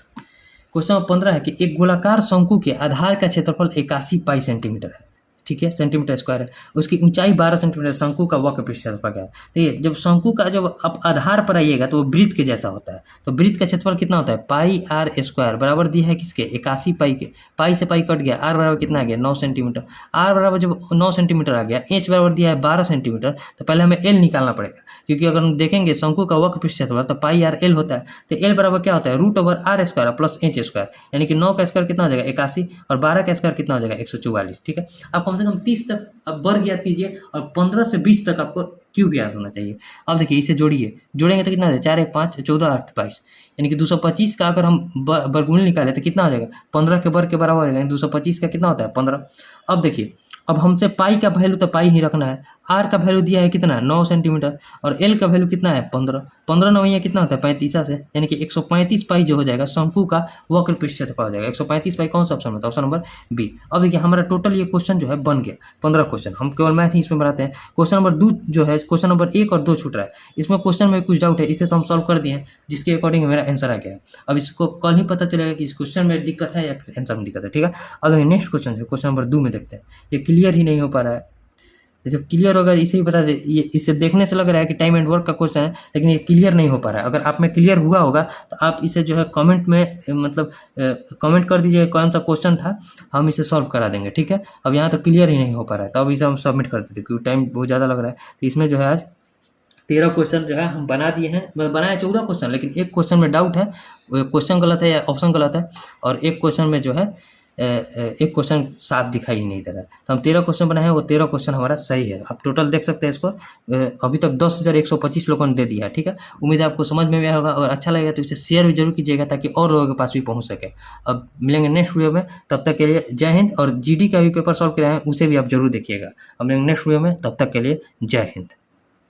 क्वेश्चन नंबर 15 है कि एक गोलाकार शंकु के आधार का क्षेत्रफल 81 पाई सेंटीमीटर है, ठीक है, सेंटीमीटर स्क्वायर है, उसकी ऊंचाई 12 सेंटीमीटर, शंकु का वक्र पृष्ठ क्षेत्रफल क्या है। देखिए जब शंकु का जब आप आधार पर आइएगा तो वो वृत्त के जैसा होता है, तो वृत्त का क्षेत्रफल कितना होता है पाई आर स्क्वायर, बराबर दिया है किसके 81 पाई के, पाई से पाई कट गया, आर बराबर कितना आ गया 9 सेंटीमीटर, आर बराबर जब 9 सेंटीमीटर आ गया, एच बराबर दिया है 12 सेंटीमीटर, तो पहले हमें एल निकालना पड़ेगा, क्योंकि अगर हम देखेंगे शंकु का वक्र पृष्ठ क्षेत्रफल तो पाई आर एल होता है, तो एल बराबर क्या होता है √r² प्लस एच स्क्वायर, यानी कि 9 का स्क्वायर कितना हो जाएगा 81 और 12 का स्क्वायर कितना हो जाएगा 144, ठीक है। आप कम से कम 30 तक आप वर्ग याद कीजिए और 15 से 20 तक आपको क्यूब याद होना चाहिए। अब देखिए इसे जोड़िए, जोड़ेंगे तो कितना है 4 1 5 14 8 22, यानी कि 225 का अगर हम वर्गमूल निकाले तो कितना हो जाएगा 15 के वर्ग के बराबर हो जाएगा, 225 का कितना होता है 15। अब देखिए अब हमसे पाई का वैल्यू तो पाई ही रखना है, आर का वैल्यू दिया है कितना 9 सेंटीमीटर और एल का वैल्यू कितना है 15, 15 9 कितना होता है 35 से, यानी कि 135 पाई जो हो जाएगा शंकु का वक्र पृष्ठ क्षेत्रफल हो जाएगा। 135 पाई कौन सा ऑप्शन होता है, ऑप्शन नंबर बी। अब देखिए हमारा टोटल ये क्वेश्चन जो है बन गया 15 क्वेश्चन, हम केवल मैथ ही इसमें बनाते हैं। क्वेश्चन नंबर 2 जो है, क्वेश्चन नंबर 1 और 2 छूट रहा है, इसमें क्वेश्चन में कुछ डाउट है, इसे तो हम सॉल्व कर दिए हैं, जिसके अकॉर्डिंग मेरा आंसर आ गया है। अब इसको कल ही पता चलेगा कि इस क्वेश्चन में दिक्कत है या फिर आंसर में दिक्कत है, ठीक है। अब नेक्स्ट क्वेश्चन जो क्वेश्चन नंबर 2 में देखते हैं, ये क्लियर ही नहीं हो पा रहा है, जब क्लियर होगा इसे ही बता दे, ये इसे देखने से लग रहा है कि टाइम एंड वर्क का क्वेश्चन है, लेकिन ये क्लियर नहीं हो पा रहा है। अगर आप में क्लियर हुआ होगा तो आप इसे जो है कमेंट में मतलब कमेंट कर दीजिए कौन सा क्वेश्चन था, हम इसे सॉल्व करा देंगे, ठीक है। अब यहाँ तो क्लियर ही नहीं हो पा रहा है, तो अब इसे हम सबमिट कर देते क्योंकि टाइम बहुत ज़्यादा लग रहा है। तो इसमें जो है आज 13 क्वेश्चन जो है हम बना दिए हैं, मतलब बनाए 14 क्वेश्चन, लेकिन एक क्वेश्चन में डाउट है, क्वेश्चन गलत है या ऑप्शन गलत है, और एक क्वेश्चन में जो है एक क्वेश्चन साफ दिखाई नहीं दे रहा है। तो हम 13 क्वेश्चन बनाए हैं, वो 13 क्वेश्चन हमारा सही है। आप टोटल देख सकते हैं इसको, अभी तक 10,125 लोगों ने दे दिया है, ठीक है। उम्मीद है आपको समझ में आया होगा, अगर अच्छा लगेगा तो इसे शेयर भी जरूर कीजिएगा ताकि और लोगों के पास भी पहुंच सके। अब मिलेंगे नेक्स्ट वीडियो में, तब तक के लिए जय हिंद। और जीडी का भी पेपर सॉल्व कराएं उसे भी आप जरूर देखिएगा। अब मिलेंगे नेक्स्ट वीडियो में, तब तक के लिए जय हिंद।